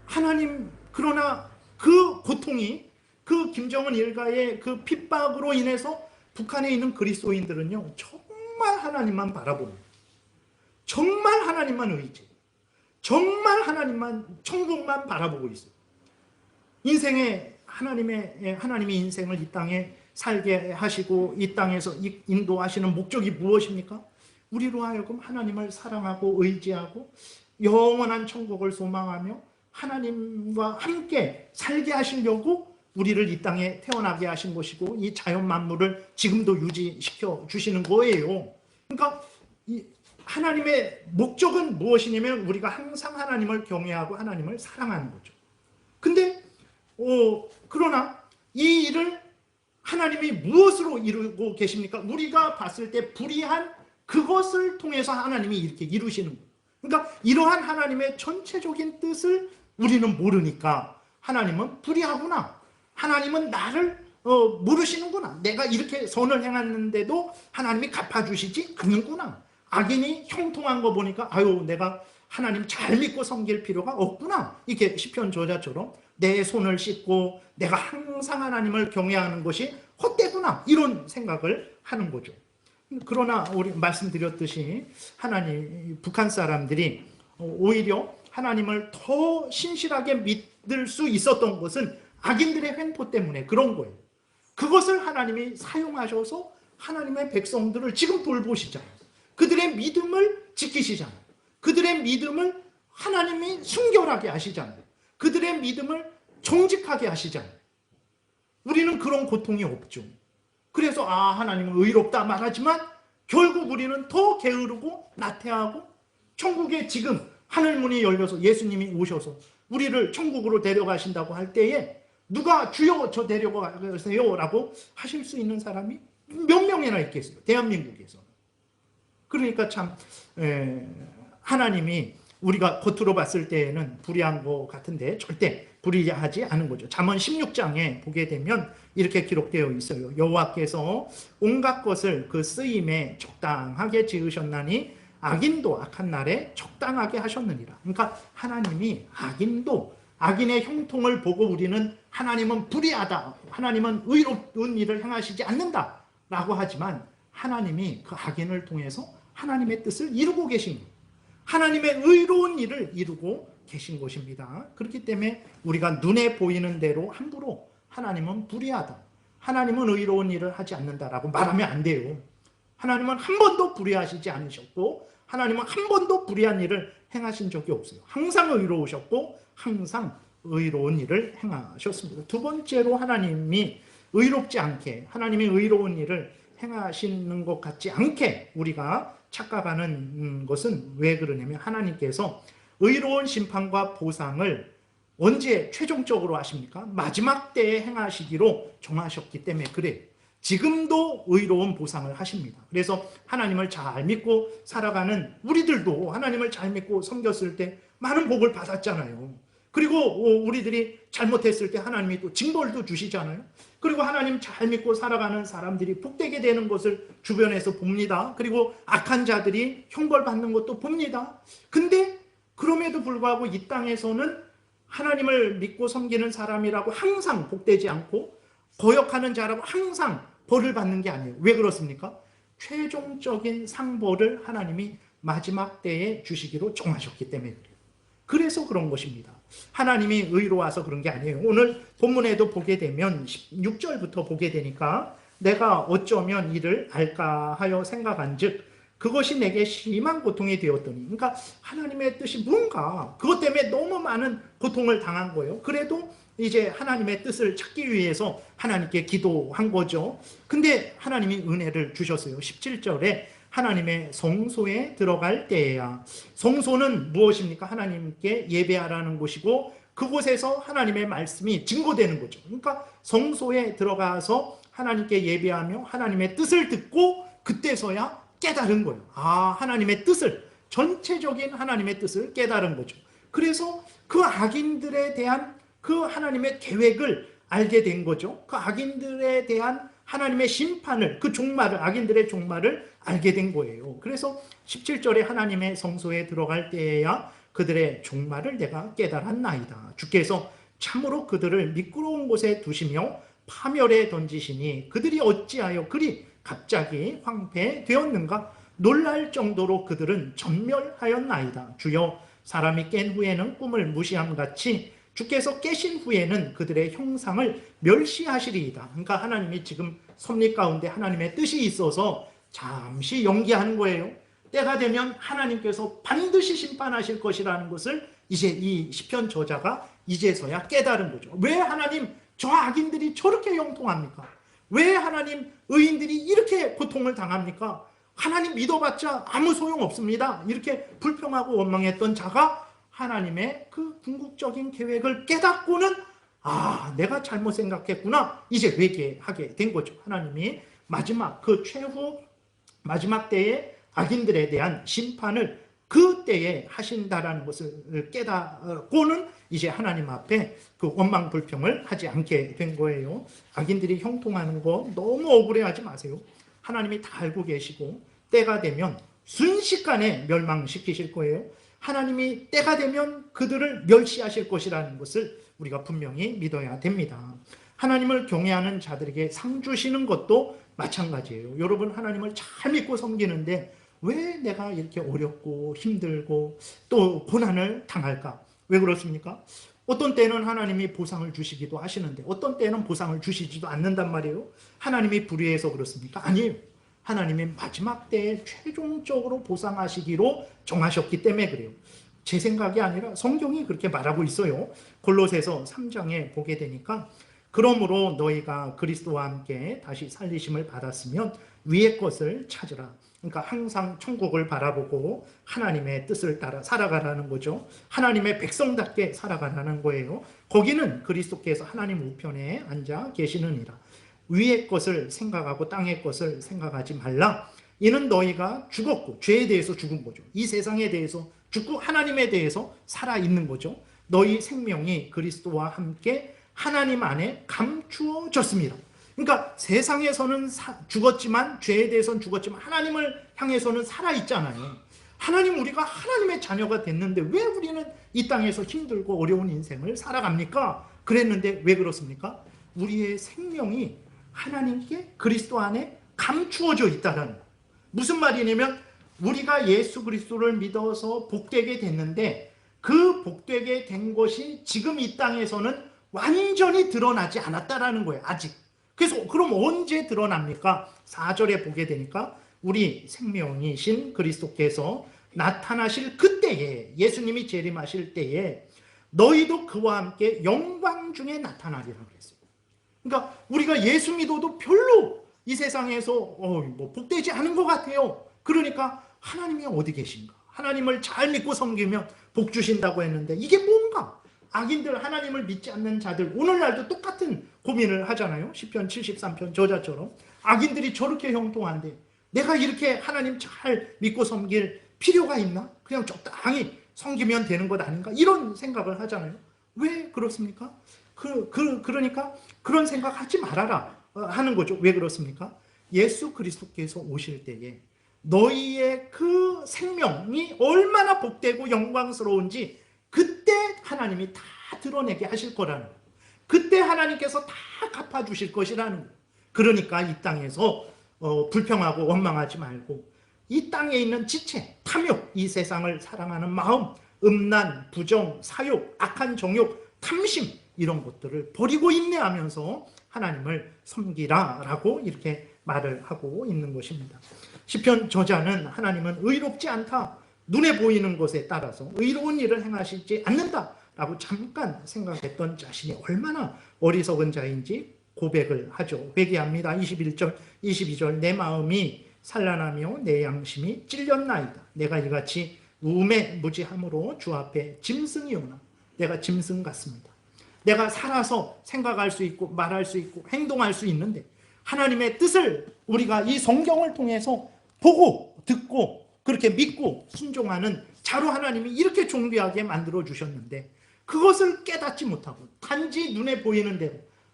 하나님, 그러나 그 고통이, 그 김정은 일가의 그 핍박으로 인해서 북한에 있는 그리스도인들은요 정말 하나님만 바라보는, 정말 하나님만 의지, 정말 하나님만, 천국만 바라보고 있어요. 인생에 하나님이 인생을 이 땅에 살게 하시고 이 땅에서 인도하시는 목적이 무엇입니까? 우리로 하여금 하나님을 사랑하고 의지하고 영원한 천국을 소망하며 하나님과 함께 살게 하시려고 우리를 이 땅에 태어나게 하신 것이고 이 자연 만물을 지금도 유지시켜 주시는 거예요. 그러니까 이 하나님의 목적은 무엇이냐면 우리가 항상 하나님을 경외하고 하나님을 사랑하는 거죠. 근데 그러나 이 일을 하나님이 무엇으로 이루고 계십니까? 우리가 봤을 때 불의한 그것을 통해서 하나님이 이렇게 이루시는 거예요. 그러니까 이러한 하나님의 전체적인 뜻을 우리는 모르니까 하나님은 불의하구나. 하나님은 나를 모르시는구나. 내가 이렇게 선을 행했는데도 하나님이 갚아주시지 않는구나. 악인이 형통한 거 보니까 아유 내가 하나님 잘 믿고 섬길 필요가 없구나. 이렇게 시편 저자처럼 내 손을 씻고 내가 항상 하나님을 경외하는 것이 헛되구나. 이런 생각을 하는 거죠. 그러나 우리 말씀드렸듯이 북한 사람들이 오히려 하나님을 더 신실하게 믿을 수 있었던 것은 악인들의 횡포 때문에 그런 거예요. 그것을 하나님이 사용하셔서 하나님의 백성들을 지금 돌보시잖아요. 그들의 믿음을 지키시잖아요. 그들의 믿음을 하나님이 순결하게 하시잖아요. 그들의 믿음을 정직하게 하시잖아요. 우리는 그런 고통이 없죠. 그래서 하나님은 의롭다 말하지만 결국 우리는 더 게으르고 나태하고 천국에 지금 하늘문이 열려서 예수님이 오셔서 우리를 천국으로 데려가신다고 할 때에 누가 주여 저 데려가세요 라고 하실 수 있는 사람이 몇 명이나 있겠어요. 대한민국에서. 그러니까 참 하나님이 우리가 겉으로 봤을 때에는 불의한 것 같은데 절대 불의하지 않은 거죠. 잠언 16장에 보게 되면 이렇게 기록되어 있어요. 여호와께서 온갖 것을 그 쓰임에 적당하게 지으셨나니 악인도 악한 날에 적당하게 하셨느니라. 그러니까 하나님이 악인의 형통을 보고 우리는 하나님은 불의하다, 하나님은 의로운 일을 행하시지 않는다 라고 하지만 하나님이 그 악인을 통해서 하나님의 뜻을 이루고 계신 거예요. 하나님의 의로운 일을 이루고 계신 것입니다. 그렇기 때문에 우리가 눈에 보이는 대로 함부로 하나님은 불의하다, 하나님은 의로운 일을 하지 않는다라고 말하면 안 돼요. 하나님은 한 번도 불의하시지 않으셨고 하나님은 한 번도 불의한 일을 행하신 적이 없어요. 항상 의로우셨고 항상 의로운 일을 행하셨습니다. 두 번째로 하나님이 의롭지 않게, 하나님이 의로운 일을 행하시는 것 같지 않게 우리가 착각하는 것은 왜 그러냐면 하나님께서 의로운 심판과 보상을 언제 최종적으로 하십니까? 마지막 때에 행하시기로 정하셨기 때문에 그래요. 지금도 의로운 보상을 하십니다. 그래서 하나님을 잘 믿고 살아가는 우리들도 하나님을 잘 믿고 섬겼을 때 많은 복을 받았잖아요. 그리고 우리들이 잘못했을 때 하나님이 또 징벌도 주시잖아요. 그리고 하나님 잘 믿고 살아가는 사람들이 복되게 되는 것을 주변에서 봅니다. 그리고 악한 자들이 형벌받는 것도 봅니다. 근데 그럼에도 불구하고 이 땅에서는 하나님을 믿고 섬기는 사람이라고 항상 복되지 않고 거역하는 자라고 항상 벌을 받는 게 아니에요. 왜 그렇습니까? 최종적인 상벌을 하나님이 마지막 때에 주시기로 정하셨기 때문에 그래요. 그래서 그런 것입니다. 하나님이 의로워서 그런 게 아니에요. 오늘 본문에도 보게 되면 6절부터 보게 되니까 내가 어쩌면 이를 알까 하여 생각한 즉 그것이 내게 심한 고통이 되었더니, 그러니까 하나님의 뜻이 뭔가 그것 때문에 너무 많은 고통을 당한 거예요. 그래도 이제 하나님의 뜻을 찾기 위해서 하나님께 기도한 거죠. 근데 하나님이 은혜를 주셨어요. 17절에 하나님의 성소에 들어갈 때에야. 성소는 무엇입니까? 하나님께 예배하라는 곳이고 그곳에서 하나님의 말씀이 증거되는 거죠. 그러니까 성소에 들어가서 하나님께 예배하며 하나님의 뜻을 듣고 그때서야 깨달은 거예요. 하나님의 뜻을, 전체적인 하나님의 뜻을 깨달은 거죠. 그래서 그 악인들에 대한 그 하나님의 계획을 알게 된 거죠. 그 악인들에 대한 하나님의 심판을, 그 종말을, 악인들의 종말을 알게 된 거예요. 그래서 17절에 하나님의 성소에 들어갈 때에야 그들의 종말을 내가 깨달았나이다. 주께서 참으로 그들을 미끄러운 곳에 두시며 파멸에 던지시니 그들이 어찌하여 그리 갑자기 황폐되었는가? 놀랄 정도로 그들은 전멸하였나이다. 주여, 사람이 깬 후에는 꿈을 무시함같이 주께서 깨신 후에는 그들의 형상을 멸시하시리이다. 그러니까 하나님이 지금 섭리 가운데 하나님의 뜻이 있어서 잠시 연기하는 거예요. 때가 되면 하나님께서 반드시 심판하실 것이라는 것을 이제 이 시편 저자가 이제서야 깨달은 거죠. 왜 하나님 저 악인들이 저렇게 형통합니까? 왜 하나님 의인들이 이렇게 고통을 당합니까? 하나님 믿어봤자 아무 소용 없습니다. 이렇게 불평하고 원망했던 자가 하나님의 그 궁극적인 계획을 깨닫고는 내가 잘못 생각했구나. 이제 회개하게 된 거죠. 하나님이 마지막 그 최후 마지막 때에 악인들에 대한 심판을 그때에 하신다라는 것을 깨닫고는 이제 하나님 앞에 그 원망 불평을 하지 않게 된 거예요. 악인들이 형통하는 거 너무 억울해하지 마세요. 하나님이 다 알고 계시고 때가 되면 순식간에 멸망시키실 거예요. 하나님이 때가 되면 그들을 멸시하실 것이라는 것을 우리가 분명히 믿어야 됩니다. 하나님을 경외하는 자들에게 상 주시는 것도 마찬가지예요. 여러분, 하나님을 잘 믿고 섬기는데 왜 내가 이렇게 어렵고 힘들고 또 고난을 당할까? 왜 그렇습니까? 어떤 때는 하나님이 보상을 주시기도 하시는데 어떤 때는 보상을 주시지도 않는단 말이에요. 하나님이 불의해서 그렇습니까? 아니에요. 하나님이 마지막 때에 최종적으로 보상하시기로 정하셨기 때문에 그래요. 제 생각이 아니라 성경이 그렇게 말하고 있어요. 골로새서 3장에 보게 되니까 그러므로 너희가 그리스도와 함께 다시 살리심을 받았으면 위의 것을 찾으라. 그러니까 항상 천국을 바라보고 하나님의 뜻을 따라 살아가라는 거죠. 하나님의 백성답게 살아가라는 거예요. 거기는 그리스도께서 하나님 우편에 앉아 계시느니라. 위의 것을 생각하고 땅의 것을 생각하지 말라. 이는 너희가 죽었고, 죄에 대해서 죽은 거죠. 이 세상에 대해서 죽고 하나님에 대해서 살아있는 거죠. 너희 생명이 그리스도와 함께 하나님 안에 감추어졌습니다. 그러니까 세상에서는 죽었지만, 죄에 대해서는 죽었지만 하나님을 향해서는 살아있잖아요. 하나님, 우리가 하나님의 자녀가 됐는데 왜 우리는 이 땅에서 힘들고 어려운 인생을 살아갑니까? 그랬는데 왜 그렇습니까? 우리의 생명이 하나님께 그리스도 안에 감추어져 있다는, 무슨 말이냐면 우리가 예수 그리스도를 믿어서 복되게 됐는데 그 복되게 된 것이 지금 이 땅에서는 완전히 드러나지 않았다라는 거예요. 아직. 그래서 그럼 언제 드러납니까? 4절에 보게 되니까 우리 생명이신 그리스도께서 나타나실 그때에, 예수님이 재림하실 때에 너희도 그와 함께 영광 중에 나타나리라 그랬어요. 그러니까 우리가 예수 믿어도 별로 이 세상에서 복되지 않은 것 같아요. 그러니까 하나님이 어디 계신가? 하나님을 잘 믿고 섬기면 복 주신다고 했는데 이게 뭔가? 악인들, 하나님을 믿지 않는 자들, 오늘날도 똑같은 고민을 하잖아요. 시편 73편 저자처럼 악인들이 저렇게 형통한데 내가 이렇게 하나님 잘 믿고 섬길 필요가 있나? 그냥 적당히 섬기면 되는 것 아닌가? 이런 생각을 하잖아요. 왜 그렇습니까? 그러니까 그런 생각하지 말아라 하는 거죠. 왜 그렇습니까? 예수 그리스도께서 오실 때에 너희의 그 생명이 얼마나 복되고 영광스러운지 그때 하나님이 다 드러내게 하실 거라는 거예요. 그때 하나님께서 다 갚아주실 것이라는 거예요. 그러니까 이 땅에서 불평하고 원망하지 말고 이 땅에 있는 지체, 탐욕, 이 세상을 사랑하는 마음, 음란, 부정, 사욕, 악한 정욕, 탐심, 이런 것들을 버리고 인내하면서 하나님을 섬기라라고 이렇게 말을 하고 있는 것입니다. 시편 저자는 하나님은 의롭지 않다, 눈에 보이는 것에 따라서 의로운 일을 행하시지 않는다라고 잠깐 생각했던 자신이 얼마나 어리석은 자인지 고백을 하죠. 회개합니다. 21절, 22절 내 마음이 산란하며 내 양심이 찔렸나이다. 내가 이같이 우매 무지함으로 주 앞에 짐승이오나. 내가 짐승 같습니다. 내가 살아서 생각할 수 있고 말할 수 있고 행동할 수 있는데 하나님의 뜻을 우리가 이 성경을 통해서 보고 듣고 그렇게 믿고 순종하는 자로 하나님이 이렇게 존귀하게 만들어 주셨는데 그것을 깨닫지 못하고 단지 눈에 보이는 대로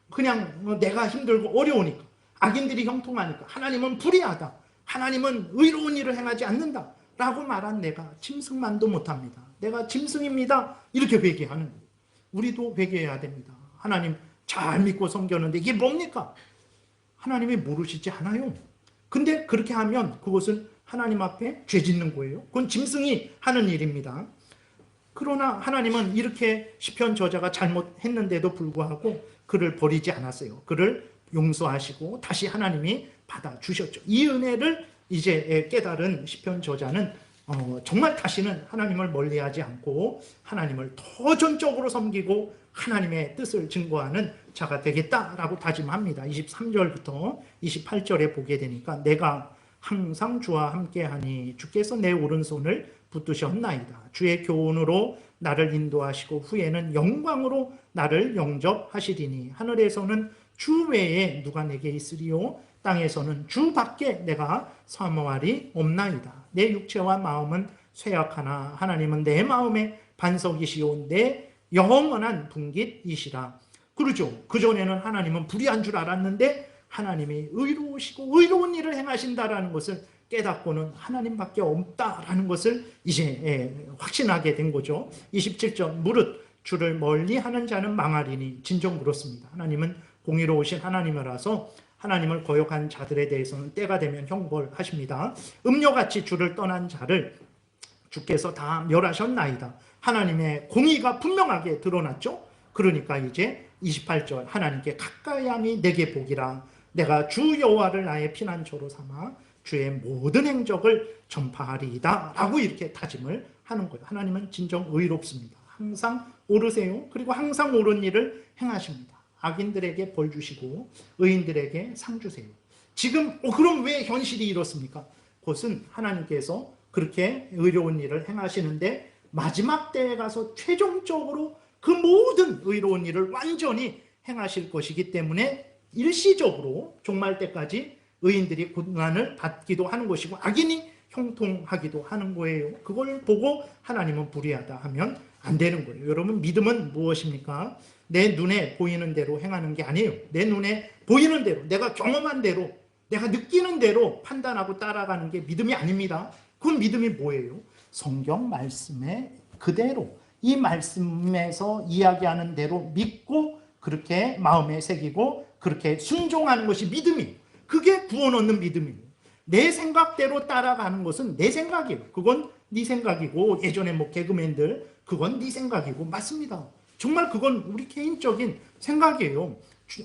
그냥 내가 힘들고 어려우니까, 악인들이 형통하니까, 하나님은 불의하다, 하나님은 의로운 일을 행하지 않는다 라고 말한 내가 짐승만도 못합니다. 내가 짐승입니다. 이렇게 회개하는 거예요. 우리도 회개해야 됩니다. 하나님 잘 믿고 섬겼는데 이게 뭡니까? 하나님이 모르시지 않아요. 근데 그렇게 하면 그것은 하나님 앞에 죄 짓는 거예요. 그건 짐승이 하는 일입니다. 그러나 하나님은 이렇게 시편 저자가 잘못했는데도 불구하고 그를 버리지 않았어요. 그를 용서하시고 다시 하나님이 받아주셨죠. 이 은혜를 이제 깨달은 시편 저자는 정말 다시는 하나님을 멀리하지 않고 하나님을 더 전적으로 섬기고 하나님의 뜻을 증거하는 자가 되겠다라고 다짐합니다. 23절부터 28절에 보게 되니까 내가 항상 주와 함께하니 주께서 내 오른손을 붙드셨나이다. 주의 교훈으로 나를 인도하시고 후에는 영광으로 나를 영접하시리니 하늘에서는 주 외에 누가 내게 있으리요 땅에서는 주 밖에 내가 사모하리 없나이다. 내 육체와 마음은 쇠약하나 하나님은 내 마음의 반석이시오 내 영원한 분깃이시라. 그러죠. 그전에는 하나님은 불의한 줄 알았는데 하나님이 의로우시고 의로운 일을 행하신다라는 것을 깨닫고는 하나님밖에 없다라는 것을 이제 확신하게 된 거죠. 27절 무릇 주를 멀리하는 자는 망하리니 진정 그렇습니다. 하나님은 공의로우신 하나님이라서 하나님을 거역한 자들에 대해서는 때가 되면 형벌하십니다. 음료같이 주를 떠난 자를 주께서 다 멸하셨나이다. 하나님의 공의가 분명하게 드러났죠. 그러니까 이제 28절 하나님께 가까이 함이 내게 복이라. 내가 주 여호와를 나의 피난처로 삼아 주의 모든 행적을 전파하리이다 라고 이렇게 다짐을 하는 거예요. 하나님은 진정 의롭습니다. 항상 옳으세요. 그리고 항상 옳은 일을 행하십니다. 악인들에게 벌 주시고 의인들에게 상 주세요. 지금 그럼 왜 현실이 이렇습니까? 그것은 하나님께서 그렇게 의로운 일을 행하시는데 마지막 때에 가서 최종적으로 그 모든 의로운 일을 완전히 행하실 것이기 때문에 일시적으로 종말 때까지 의인들이 고난을 받기도 하는 것이고 악인이 형통하기도 하는 거예요. 그걸 보고 하나님은 불의하다 하면 안 되는 거예요. 여러분 믿음은 무엇입니까? 내 눈에 보이는 대로 행하는 게 아니에요. 내 눈에 보이는 대로 내가 경험한 대로 내가 느끼는 대로 판단하고 따라가는 게 믿음이 아닙니다. 그건 믿음이 뭐예요? 성경 말씀에 그대로 이 말씀에서 이야기하는 대로 믿고 그렇게 마음에 새기고 그렇게 순종하는 것이 믿음이에요. 그게 구원 얻는 믿음이에요. 내 생각대로 따라가는 것은 내 생각이에요. 그건 네 생각이고 예전에 뭐 개그맨들 그건 네 생각이고 맞습니다. 정말 그건 우리 개인적인 생각이에요.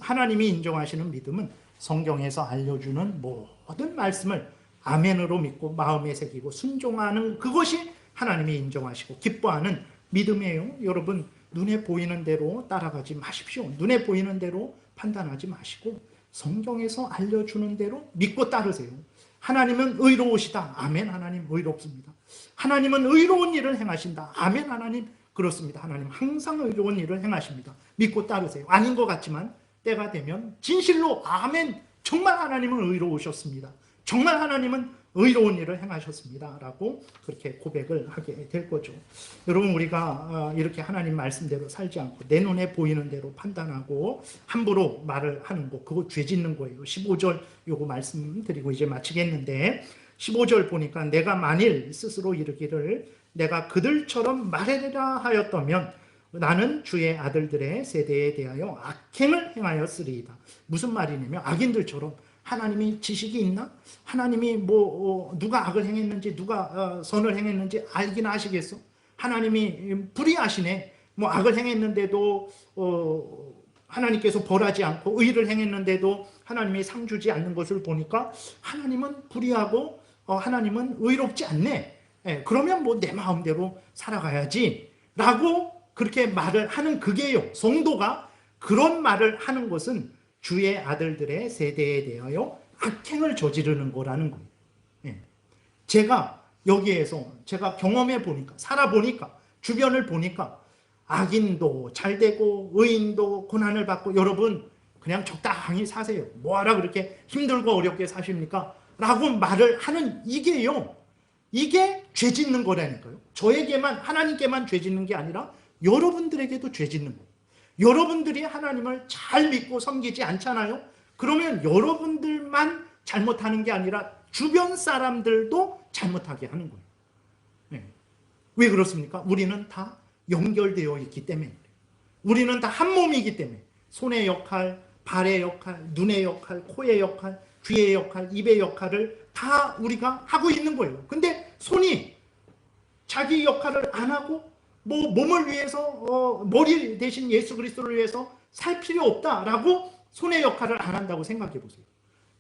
하나님이 인정하시는 믿음은 성경에서 알려주는 모든 말씀을 아멘으로 믿고 마음에 새기고 순종하는 그것이 하나님이 인정하시고 기뻐하는 믿음이에요. 여러분 눈에 보이는 대로 따라가지 마십시오. 눈에 보이는 대로 판단하지 마시고 성경에서 알려주는 대로 믿고 따르세요. 하나님은 의로우시다. 아멘. 하나님 의롭습니다. 하나님은 의로운 일을 행하신다. 아멘. 하나님 그렇습니다. 하나님 항상 의로운 일을 행하십니다. 믿고 따르세요. 아닌 것 같지만 때가 되면 진실로 아멘. 정말 하나님은 의로우셨습니다. 정말 하나님은 의로운 일을 행하셨습니다. 라고 그렇게 고백을 하게 될 거죠. 여러분 우리가 이렇게 하나님 말씀대로 살지 않고 내 눈에 보이는 대로 판단하고 함부로 말을 하는 거 그거 죄 짓는 거예요. 15절 요거 말씀드리고 이제 마치겠는데 15절 보니까 내가 만일 스스로 이르기를 내가 그들처럼 말하리라 하였다면 나는 주의 아들들의 세대에 대하여 악행을 행하였으리이다. 무슨 말이냐면 악인들처럼 하나님이 지식이 있나? 하나님이 누가 악을 행했는지 누가 선을 행했는지 알긴 아시겠어? 하나님이 불의하시네. 악을 행했는데도 하나님께서 벌하지 않고 의를 행했는데도 하나님이 상 주지 않는 것을 보니까 하나님은 불의하고 하나님은 의롭지 않네. 그러면 내 마음대로 살아가야지 라고 그렇게 말을 하는 그게요. 성도가 그런 말을 하는 것은 주의 아들들의 세대에 대하여 악행을 저지르는 거라는 거예요. 제가 여기에서 제가 경험해 보니까 살아보니까 주변을 보니까 악인도 잘 되고 의인도 고난을 받고 여러분 그냥 적당히 사세요. 뭐하라 그렇게 힘들고 어렵게 사십니까? 라고 말을 하는 이게요. 이게 죄 짓는 거라니까요. 저에게만 하나님께만 죄 짓는 게 아니라 여러분들에게도 죄 짓는 거예요. 여러분들이 하나님을 잘 믿고 섬기지 않잖아요. 그러면 여러분들만 잘못하는 게 아니라 주변 사람들도 잘못하게 하는 거예요. 왜 그렇습니까? 우리는 다 연결되어 있기 때문에 우리는 다 한 몸이기 때문에 손의 역할, 발의 역할, 눈의 역할, 코의 역할, 귀의 역할, 입의 역할을 다 우리가 하고 있는 거예요. 근데 손이 자기 역할을 안 하고 몸을 위해서 머리 대신 예수 그리스도를 위해서 살 필요 없다라고 손의 역할을 안 한다고 생각해 보세요.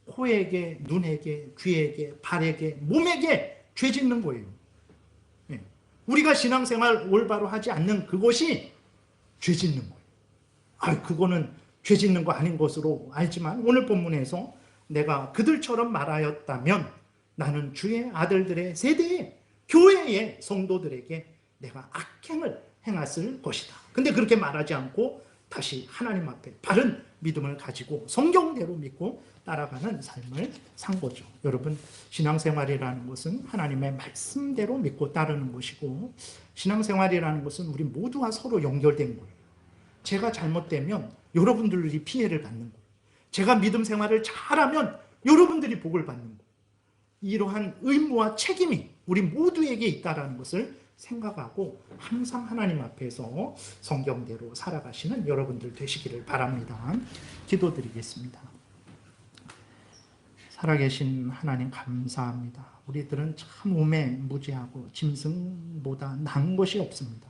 코에게, 눈에게, 귀에게, 발에게, 몸에게 죄 짓는 거예요. 우리가 신앙생활 올바로 하지 않는 그것이 죄 짓는 거예요. 그거는 죄 짓는 거 아닌 것으로 알지만 오늘 본문에서 내가 그들처럼 말하였다면 나는 주의 아들들의 세대에 교회의 성도들에게 내가 악행을 행했을 것이다. 근데 그렇게 말하지 않고 다시 하나님 앞에 바른 믿음을 가지고 성경대로 믿고 따라가는 삶을 산 거죠. 여러분, 신앙생활이라는 것은 하나님의 말씀대로 믿고 따르는 것이고, 신앙생활이라는 것은 우리 모두가 서로 연결된 거예요. 제가 잘못되면 여러분들이 피해를 받는 거예요. 제가 믿음 생활을 잘하면 여러분들이 복을 받는 거예요. 이러한 의무와 책임이 우리 모두에게 있다는 것을 생각하고 항상 하나님 앞에서 성경대로 살아가시는 여러분들 되시기를 바랍니다. 기도드리겠습니다. 살아계신 하나님 감사합니다. 우리들은 참 우매무지하고 짐승보다 난 것이 없습니다.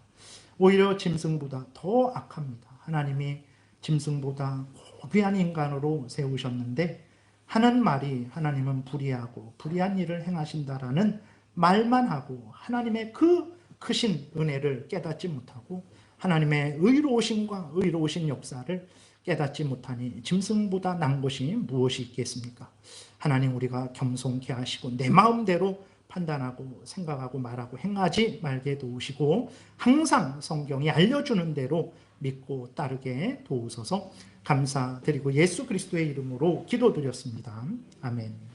오히려 짐승보다 더 악합니다. 하나님이 짐승보다 고귀한 인간으로 세우셨는데 하는 말이 하나님은 불의하고 불의한 일을 행하신다라는 말만 하고 하나님의 그 크신 은혜를 깨닫지 못하고 하나님의 의로우심과 의로우신 역사를 깨닫지 못하니 짐승보다 난 것이 무엇이 있겠습니까? 하나님, 우리가 겸손케 하시고 내 마음대로 판단하고 생각하고 말하고 행하지 말게 도우시고 항상 성경이 알려주는 대로 믿고 따르게 도우소서. 감사드리고 예수 그리스도의 이름으로 기도드렸습니다. 아멘.